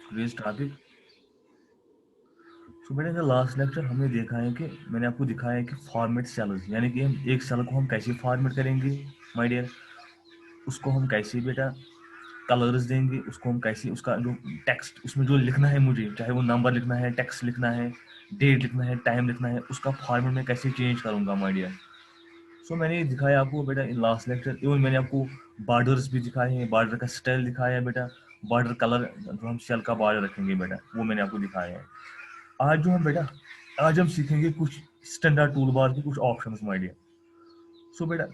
today's topic. So बेटा जो last lecture हमने देखा है कि मैंने आपको दिखाया है कि फॉर्मेट सेल्स, यानी कि हम एक सेल को हम कैसे फॉर्मेट करेंगे माय डियर, उसको हम कैसे बेटा कलर्स देंगे, उसको हम कैसे उसका जो टेक्स्ट उसमें जो लिखना है मुझे, चाहे वो नंबर लिखना है, टेक्स्ट लिखना है, डेट लिखना है, टाइम लिखना है, उसका फॉर्मेट में कैसे चेंज करूँगा माय डियर. सो मैंने ये दिखाया आपको बेटा इन लास्ट लेक्चर. इवन मैंने आपको बॉर्डर्स भी दिखाए हैं, बॉर्डर का स्टाइल दिखाया है बेटा, बॉर्डर कलर जो हम सेल का बॉर्डर रखेंगे बेटा वो मैंने आपको दिखाया है. आज जो हम बेटा आज हम सीखेंगे कुछ स्टैंडर्ड टूल बार के कुछ ऑप्शंस माय डियर. सो बेटा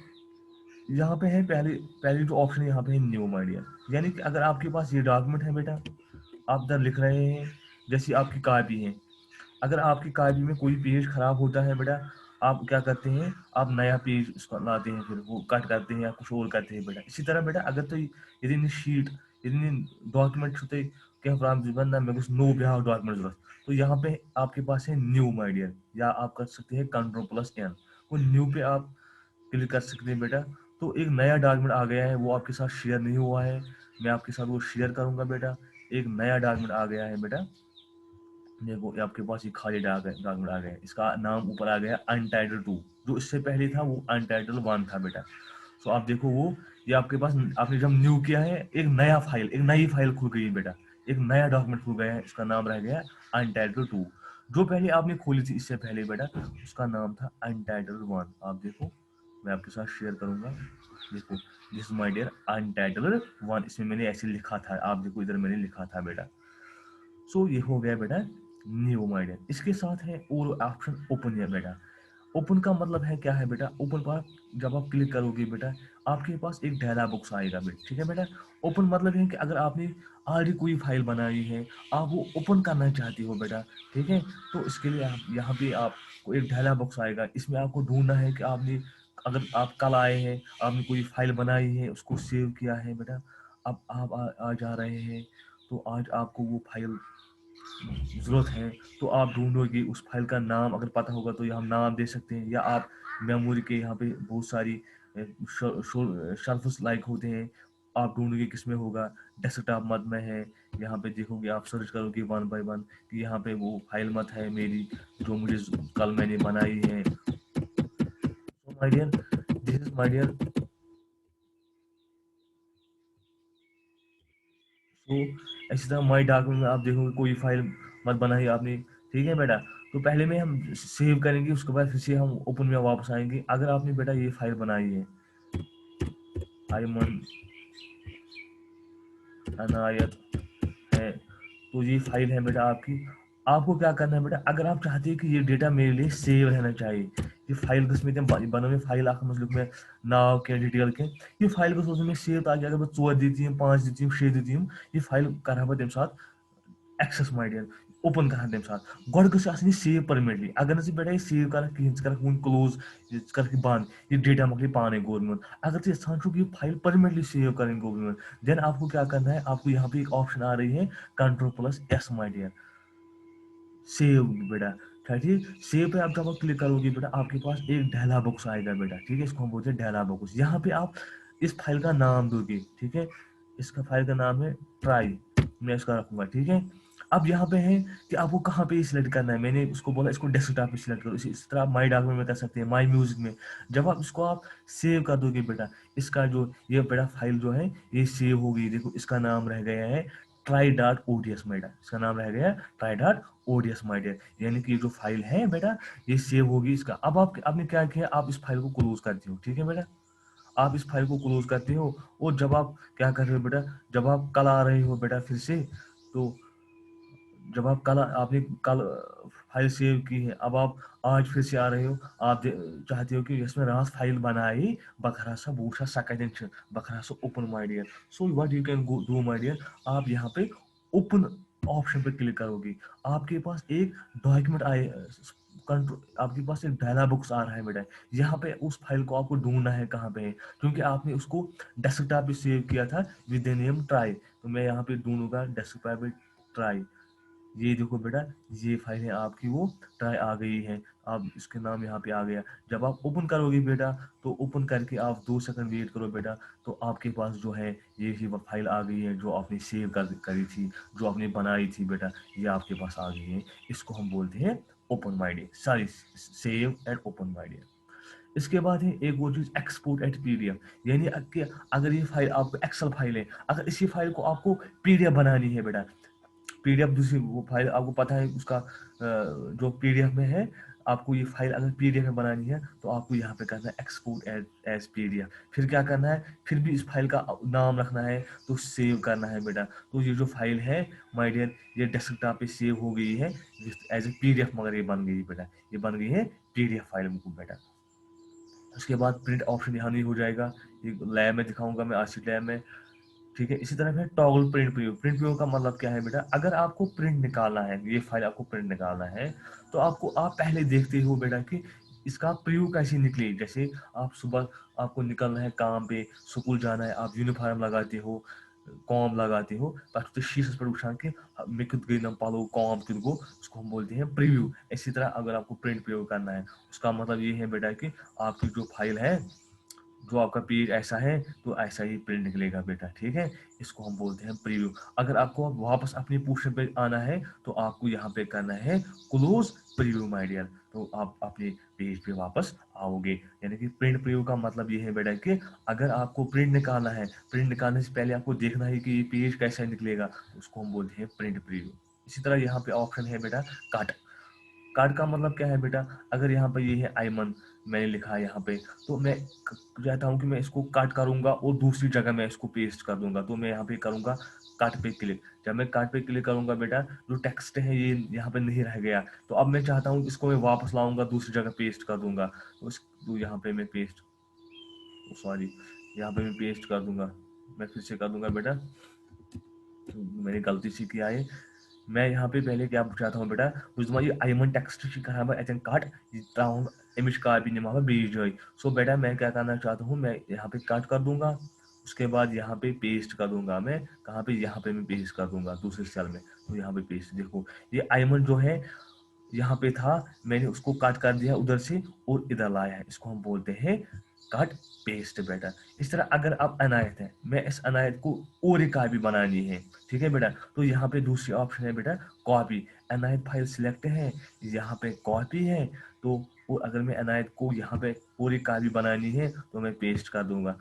यहाँ पे है पहले पहले जो ऑप्शन है यहाँ पे है न्यू माय डियर. यानी कि अगर आपके पास ये डॉक्यूमेंट है बेटा, आप इधर लिख रहे हैं, जैसी आपकी कॉपी है, अगर आपकी कॉपी में कोई पेज खराब होता है बेटा, आप क्या करते हैं, आप नया पेज उसको लाते हैं, फिर वो कट करते हैं या कुछ और करते हैं बेटा. इसी तरह बेटा अगर तो यदि शीट यदि डॉक्यूमेंट होते क्या बंदा मैं कुछ नो ब्याह डॉक्यूमेंट जरूरत, तो यहाँ पे आपके पास है न्यू माय डियर, या आप कर सकते हैं Ctrl+N. वो न्यू पे आप क्लिक कर सकते हैं बेटा. तो एक नया डॉक्यूमेंट आ गया है, वो आपके साथ शेयर नहीं हुआ है, मैं आपके साथ वो शेयर करूंगा बेटा. एक नया डॉक्यूमेंट आ गया है बेटा, देखो ये आपके पास ये खाली डॉक्यूमेंट आ गया है, इसका नाम ऊपर आ गया अनटाइटल 2. जो इससे पहले था वो अनटाइटल 1 था बेटा. सो आप देखो वो ये आपके पास आपने जब न्यू किया है, एक नई फाइल खुल गई है बेटा, एक नया डॉक्यूमेंट खुल गया है, इसका नाम रह गया अनटाइटल 2. जो पहले आपने खोली थी इससे पहले बेटा, उसका नाम था अनटाइटल 1. आप देखो मैं आपके साथ शेयर करूंगा, देखो दिस माय डियर अनटाइटल 1, इसमें मैंने ऐसे लिखा था, आप देखो इधर मैंने लिखा था बेटा. सो ये हो गया बेटा न्यू माइडल. इसके साथ है और ऑप्शन ओपन है बेटा. ओपन का मतलब है क्या है बेटा, ओपन पर जब आप क्लिक करोगे बेटा, आपके पास एक डायलॉग बॉक्स आएगा बेटा, ठीक है बेटा. ओपन मतलब है कि अगर आपने ऑलरेडी कोई फाइल बनाई है, आप वो ओपन करना चाहते हो बेटा, ठीक है, तो इसके लिए आप यहाँ पे आपको एक डायलॉग बॉक्स आएगा. इसमें आपको ढूंढना है कि आपने अगर आप कल आए हैं, आपने कोई फाइल बनाई है, उसको सेव किया है बेटा, अब आप आ जा रहे हैं, तो आज आपको वो फाइल ज़रूरत है, तो आप ढूंढोगे उस फाइल का नाम, अगर पता होगा तो हम नाम दे सकते हैं, या आप मेमोरी के यहाँ पे बहुत सारी शेल्फ्स लाइक होते हैं, आप ढूंढोगे किस में होगा, डेस्कटॉप मत में है, यहाँ पे देखोगे आप सर्च करोगे 1 बाय 1 कि यहाँ पे वो फाइल मत है मेरी जो मुझे कल मैंने बनाई है. So my dear, this is my dear. So इसी तरह माई डॉक्यूमेंट में आप देखोगे कोई फाइल मत बनाई आपने, ठीक है बेटा. तो पहले में हम सेव करेंगे, उसके बाद फिर से हम ओपन में वापस आएंगे. अगर आपने बेटा ये फाइल बनाई है आयमन अनायत है, तो ये फाइल है बेटा आपकी. आपको क्या करना है बेटा, अगर आप चाहते हैं कि ये डेटा मेरे लिए सेव रहना चाहिए, ये फाइल किस्म बनो में फाइल आख मतलब में नाव के डिटेल के, ये फाइल को में सेव, ताकि अगर मैं 4 दी 5 दी 6 दी ये फाइल कर तम साथ एक्सेस माय डियर ओपन कर तम साथ गोड गई सेव परमानेंटली. अगर ना बेटा ये सेव कर कर क्लोज कर बंद, ये डेटा मकल पाने गवर्नमेंट. अगर तुम यहां छो कि फाइल परमानेंटली सेव करें गवर्नमेंट, देन आपको क्या करना है, आपको यहाँ पे एक ऑप्शन आ रही है Ctrl+S माय डियर, सेव बेटा. ठीक, सेव पे आप जब आप क्लिक करोगे बेटा, आपके पास एक डायलॉग बॉक्स आएगा बेटा, ठीक है, इसको हम बोलते हैं डायलॉग बॉक्स. यहाँ पे आप इस फाइल का नाम दोगे, ठीक है, इसका फाइल का नाम है ट्राई, मैं इसका रखूंगा, ठीक है. अब यहाँ पे है कि आपको कहाँ पे सिलेक्ट करना है, मैंने उसको बोला इसको डेस्कटॉप पे सिलेक्ट करो. इस तरह आप माई डॉक्यूमेंट में कर सकते हैं, माई म्यूजिक में. जब आप इसको आप सेव कर दोगे बेटा, इसका जो ये बेटा फाइल जो है ये सेव हो गई. देखो इसका नाम रह गया है try.ods माइडा, इसका नाम रह गया try.ods माइडा. यानी कि ये जो फाइल है बेटा ये सेव होगी इसका. अब आपने क्या किया, आप इस फाइल को क्लोज करते हो, ठीक है बेटा, आप इस फाइल को क्लोज करते हो. और जब आप क्या कर रहे हो बेटा, जब आप कल आ रहे हो बेटा फिर से, तो जब आप कल आपने कल फाइल सेव की है, अब आप आज फिर से आ रहे हो, आप चाहते हो कि इसमें रात फाइल बनाई बखरा सा बूसा सकन बखरा सा open my dear. So what you can go do my dear, आप यहाँ पे ओपन ऑप्शन पे क्लिक करोगे, आपके पास एक डॉक्यूमेंट आए, कंट्रोल आपके पास एक डायलॉग बॉक्स आ रहा है बेटा. यहाँ पे उस फाइल को आपको ढूंढना है कहाँ पे है, क्योंकि आपने उसको डेस्कटॉप पे सेव किया था विद द नेम ट्राई. तो मैं यहाँ पे ढूंढूंगा डेस्कटॉप पे ट्राई, ये देखो बेटा, ये फाइल है आपकी, वो ट्राई आ गई है, आप इसके नाम यहाँ पे आ गया। जब आप ओपन करोगे बेटा, तो ओपन करके आप 2 सेकंड वेट करो बेटा, तो आपके पास जो है ये वो फाइल आ गई है जो आपने सेव करी थी, जो आपने बनाई थी बेटा, ये आपके पास आ गई है। इसको हम बोलते हैं open my dear, sorry, save and open my dear. इसके बाद है एक वो चीज, एक्सपोर्ट एट पीडीएफ, यानी कि अगर ये फाइल आपको एक्सेल फाइल है, अगर इसी फाइल को आपको पीडीएफ बनानी है बेटा, पीडीएफ दूसरी वो फाइल आपको पता है उसका जो पीडीएफ में है, आपको ये फाइल अगर पीडीएफ में बनानी है तो आपको यहाँ पे करना है एक्सपोर्ट एज पीडीएफ। फिर क्या करना है, फिर भी इस फाइल का नाम रखना है, तो सेव करना है बेटा। तो ये जो फाइल है माय डियर, ये डेस्कटॉप पे सेव हो गई है एज ए पीडीएफ, मगर ये बन गई बेटा, ये बन गई है पीडीएफ फाइल को बेटा। उसके बाद प्रिंट ऑप्शन यहाँ नहीं हो जाएगा, ये लैब में दिखाऊंगा मैं, आरसी लैब में। ठीक है, इसी तरह है toggle print preview. Print preview का मतलब क्या है बेटा, अगर आपको प्रिंट निकालना है, ये फाइल आपको प्रिंट निकालना है, तो आपको आप पहले देखते हो बेटा कि इसका प्रीव्यू कैसे निकले। जैसे आप सुबह, आपको निकलना है काम पे, स्कूल जाना है, आप यूनिफॉर्म लगाते हो, कॉम लगाते हो, तब तो शीशे पर उछाल के मैं खुद गई ना पालो कॉम खुद को, उसको हम बोलते हैं प्रीव्यू। इसी तरह अगर आपको प्रिंट प्रीव्यू करना है, उसका मतलब ये है बेटा कि आपकी जो फाइल है, जो आपका पेज ऐसा है, तो ऐसा ही प्रिंट निकलेगा बेटा। ठीक है, इसको हम बोलते हैं प्रीव्यू। अगर आपको वापस अपनी पोर्शन पे आना है, तो आपको यहाँ पे करना है क्लोज प्रीव्यू माय डियर, तो आप अपने पेज पे वापस आओगे। यानी कि प्रिंट प्रीव्यू का मतलब ये है बेटा कि अगर आपको प्रिंट निकालना है, प्रिंट निकालने से पहले आपको देखना है कि ये पेज कैसा निकलेगा, तो उसको हम बोलते हैं प्रिंट प्रीव्यू। इसी तरह यहाँ पे ऑप्शन है बेटा कट। कार्ड का मतलब क्या है बेटा, अगर यहाँ पर ये है आयमन, मैंने लिखा है यहाँ पे, तो मैं चाहता हूँ कि मैं इसको काट करूंगा और दूसरी जगह मैं इसको पेस्ट कर दूंगा, तो मैं यहाँ पे करूंगा काट पे क्लिक। जब मैं काट पे क्लिक करूंगा बेटा, जो टेक्स्ट है ये यहाँ पे नहीं रह गया, तो अब मैं चाहता हूँ इसको मैं वापस लाऊंगा, दूसरी जगह पेस्ट कर दूंगा, तो यहाँ पे मैं पेस्ट, सॉरी, यहाँ पे मैं पेस्ट कर दूंगा। मैं फिर से कर दूंगा बेटा, मैंने गलती से किया है। मैं यहाँ पे पहले क्या चाहता हूँ बेटा, ये आयमन टेक्स्ट अतन काट तराउन अमिश कापी निमा बीज जाए। सो बेटा मैं क्या करना चाहता हूँ, मैं यहाँ पे काट कर दूंगा, उसके बाद यहाँ पे पेस्ट कर दूंगा। मैं कहाँ पे, यहाँ पे मैं पेस्ट कर दूंगा दूसरे सेल में। तो यहाँ पे पेस्ट, देखो ये आयमन जो है यहाँ पे था, मैंने उसको काट कर दिया उधर से और इधर लाया है, इसको हम बोलते हैं कट पेस्ट बेटा। इस तरह अगर आप अनायत है, मैं इस अनायत को और एक कॉपी बनानी है, ठीक है बेटा, तो यहाँ पे दूसरी ऑप्शन है बेटा कॉपी। अनायत फाइल सिलेक्ट है, यहाँ पे कॉपी है, तो और अगर मैं अनायत को यहाँ पे और एक कॉपी बनानी है, तो मैं पेस्ट कर दूंगा,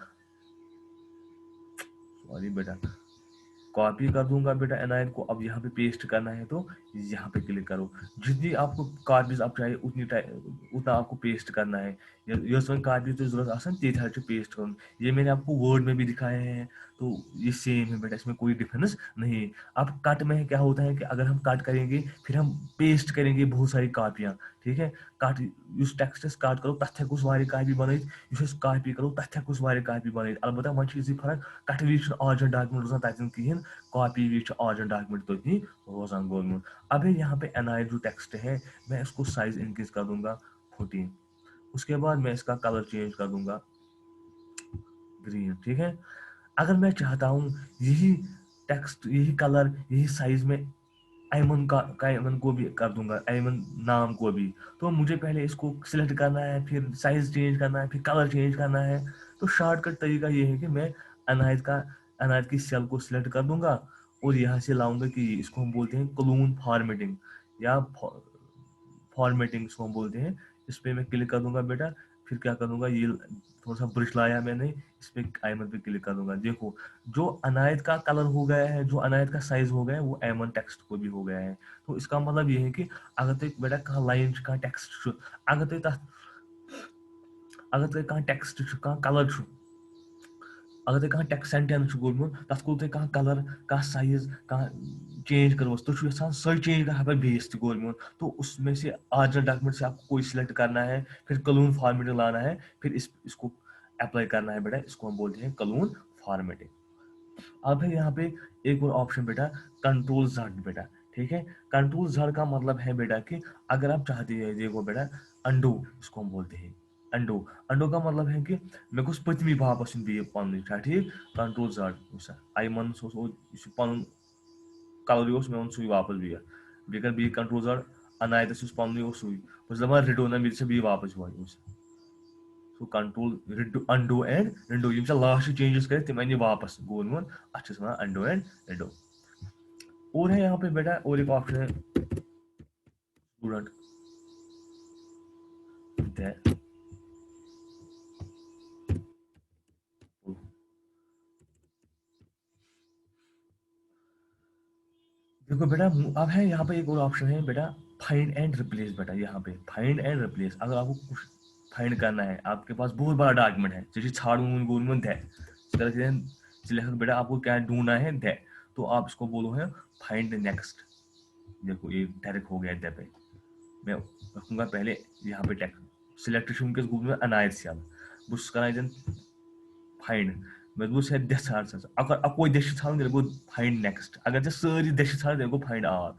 सॉरी बेटा, कॉपी कर दूंगा बेटा एनायत को। अब यहाँ पे पेस्ट करना है, तो यहाँ पे क्लिक करो, जितनी आपको कॉपीज आप चाहिए उतना आपको पेस्ट करना है। कॉपी तो जरूरत आसान तीन पेस्ट करूँ, ये मैंने आपको वर्ड में भी दिखाए हैं, तो ये सेम है बेटा, इसमें कोई डिफरेंस नहीं है। अब कट में क्या होता है कि अगर हम कट करेंगे, फिर हम पेस्ट करेंगे बहुत सारी कॉपियाँ, ठीक है। कट उस टेक्स्ट कट करो, तथ वारी कॉपी बन, कॉपी करो, तथ वारी कॉपी बन। अलबत्ता वह फर्क, कट वज ऑरिजिनल डॉक्यूमेंट रोजान तथन कहें, कॉपी वज ऑरिजिनल डॉक्यूमेंट तथी रोजान गोलमुत। अब यहाँ पे एनआई जो टेक्स्ट है, मैं इसको साइज इंक्रीज कर दूंगा 14। उसके बाद मैं इसका कलर चेंज कर दूंगा ग्रीन, ठीक है। अगर मैं चाहता हूँ यही टेक्स्ट, यही कलर, यही साइज में एमन को भी कर दूंगा, एमन नाम को भी, तो मुझे पहले इसको सिलेक्ट करना है, फिर साइज चेंज करना है, फिर कलर चेंज करना है। तो शॉर्टकट तरीका ये है कि मैं अनायत का अनायत की सेल को सिलेक्ट कर दूंगा और यहाँ से लाऊंगा कि इसको हम बोलते हैं क्लोन फॉर्मेटिंग, या फॉर्मेटिंग इसको हम बोलते हैं। इस पर मैं क्लिक कर दूंगा बेटा, फिर क्या करूंगा, ये थोड़ा सा ब्रश लाया मैंने, इस पे आयमन पे क्लिक कर दूंगा। देखो जो अनायत का कलर हो गया है, जो अनायत का साइज हो गया है, वो एमन टेक्स्ट को भी हो गया है। तो इसका मतलब ये है कि अगर तो बेटा कहाँ लाइन कहाँ टेक्स्ट, अगर तो अगर तो कहाँ टेक्स्ट कहाँ कलर, अगर तुम कहाँ टेक्स्ट सेंटेंस गोलमुत, तथ को कहाँ कलर, कहाँ साइज, कहाँ चेंज करोस, तो यहां सही चेंज कर बेस गोलमुत, तो उसमें से ऑरिजिनल डॉक्यूमेंट से आपको कोई सिलेक्ट करना है, फिर कलून फॉर्मेटिंग लाना है, फिर इसको अप्लाई करना है बेटा, इसको हम बोलते हैं कलून फॉर्मेटिंग। अब है यहाँ पे एक और ऑप्शन बेटा, कंट्रोल जेड बेटा, ठीक है। कंट्रोल जेड का मतलब है बेटा कि अगर आप चाहते हैं, देखो बेटा अंडू इसको हम बोलते हैं, अंडू। अंडू का मतलब है कि मैं कुछ पत्नी वापस पन ठीक, कंट्रोल जेड आई मन पन कलर मैं सू वापस भी। بیٚیہِ کَرٕ بیٚیہِ کنٹرول زڈ انایتس یُس پنٛنُے اوس سُے بہٕ چھُس دَپان رِڈو نہ مےٚ دِ سا بیٚیہِ واپس یہوے سُہ کنٹرول انڈو اینڈ رِڈو یِم ژےٚ لاسٹ چینجز کٔرِتھ تِم اَنہِ واپس گوٚو میون اَتھ چھِ أسۍ وَنان انڈو اینڈ رِڈو اور ہے یہاں پہ بیٹا اور ایک آپشن ہے اسٹوڈنٹ دیکھو بیٹا اب ہے یہاں پہ ایک اور آپشن ہے بیٹا فائنڈ اینڈ ریپلیس بیٹا یہاں پہ فائنڈ اینڈ ریپلیس اگر آپ کو کچھ فائنڈ کرنا ہے آپ کے پاس بہت بڑا ڈاکیومنٹ ہے ژےٚ ژھانڈُن گوٚو دے ژٕ لکھکھ بیٹا آپ کو کیا ڈھونڈنا ہے دے تو آپ اس کو بولو ہے فائنڈ نیکسٹ دیکھو یہ ڈائریکٹ ہو گیا دے پہ میں رکھوں گا پہلے یہاں پہ ٹیکسٹ سلیکٹ وٕنکیٚس گوٚو مےٚ عنایت سیل بہٕ چھُس کران ییٚتٮ۪ن فائنڈ مےٚ دوٚپُس ہے دِ ژھانڈ سا اگر اکوے دٔچھ چھِ ژھانڈُن تیٚلہِ گوٚو فائنڈ نیکسٹ اگر ژےٚ سٲری دٔچھ چھِ ژھانڈٕنۍ تیٚلہِ گوٚو فائنڈ آل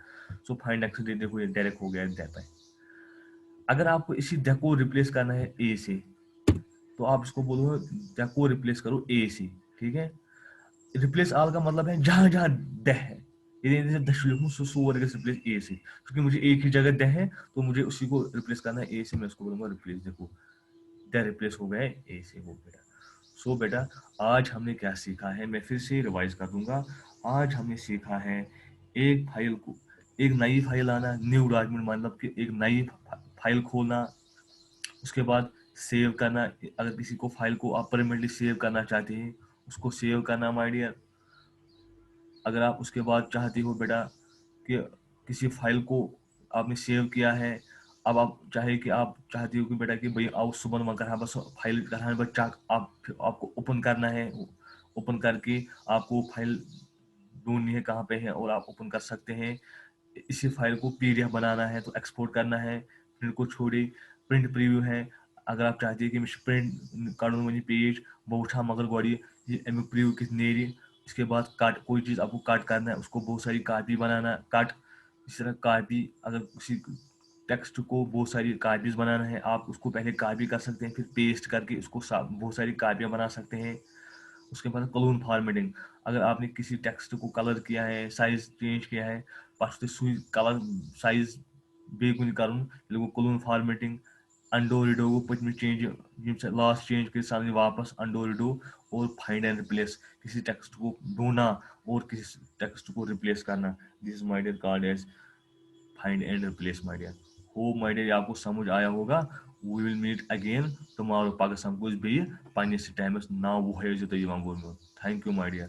سو فائنڈ نیکسٹ دیکھو یہ ڈائریکٹ ہو گیا دے پہ اگر آپ کو اسی دے کو ریپلیس کرنا ہے اے سے تو آپ اس کو بولو دے کو ریپلیس کرو اے سے ٹھیک ہے ریپلیس آل کا مطلب ہے جہاں جہاں دہ ہے یہ دش لکھوں سورے گژھِ ریپلیس اے سے کیونکہ مجھے ایک ہی جگہ دہ ہے تو مجھے اسی کو ریپلیس کرنا ہے اے سے میں اس کو بولوں گا ریپلیس دیکھو دہ ریپلیس ہو گئے اے سے ہو بیٹا سو بیٹا آج ہم نے کیا سیکھا ہے میں پھر سے ریوائز کر دوں گا آج ہم نے سیکھا ہے ایک فائل کو ایک نئی فائل آنا نیو ڈاکیومنٹ مطلب کہ ایک نئی فائل کھولنا اس کے بعد سیو کرنا اگر کسی کو فائل کو آپ پرمنٹلی سیو کرنا چاہتے ہیں اس کو سیو کرنا مائی ڈیئر اگر آپ اس کے بعد چاہتے ہو بیٹا کہ کسی فائل کو آپ نے سیو کیا ہے اب آپ چاہے کہ آپ چاہتے ہو کہ بیٹا کہ بھائی آؤ صبح میں کرا بس فائل کرا بس چیک آپ کو اوپن کرنا ہے اوپن کر کے آپ کو فائل ڈھونڈنی ہے کہاں پہ ہے اور آپ اوپن کر سکتے ہیں اسی فائل کو پی ڈی ایف بنانا ہے تو ایکسپورٹ کرنا ہے پرنٹ کو چھوڑی پرنٹ پریویو ہے اگر آپ چاہتے ہیں کہ مجھے پرنٹ کڑن ونی پیج بہ وچھا مگر گۄڈٕ یہ امیُک پریویو کِتھ نیرِ اس کے بعد کٹ کوئی چیز آپ کو کٹ کرنا ہے اس کو بہت ساری کاپی بنانا کٹ اس طرح کاپی اگر کسی ٹیکسٹ کو بہت ساری کاپیز بنانا ہے آپ اس کو پہلے کاپی کر سکتے ہیں پھر پیسٹ کر کے اس کو بہت ساری کاپیاں بنا سکتے ہیں اس کے بعد کلون فارمیٹنگ اگر آپ نے کسی ٹیکسٹ کو کلر کیا ہے سائز چینج کیا ہے پتہٕ چھُ تۄہہِ سُے کلر سائز بیٚیہِ کُنہِ کرُن تیٚلہِ گوٚو کلون فارمیٹنگ انڈو رِڈو گوٚو پٔتمہِ چینج یِم ژےٚ لاسٹ چینج کٔرۍ ژھانڈٕنۍ واپس انڈو رِڈو اور فائنڈ اینڈ ریپلیس کسی ٹیکسٹ کو ڈھونڈنا اور کسی ٹیکسٹ کو ریپلیس کرنا this is my dear called as find and replace my dear hope my dear یہ آپ کو سمجھ آیا ہوگا we will meet again tomorrow پگہہ سمکھو أسۍ بیٚیہِ پننِس ٹایمس 9:30 ٲسۍزیو تُہۍ یِوان گوٚو میون تھینک یوٗ مائی ڈیئر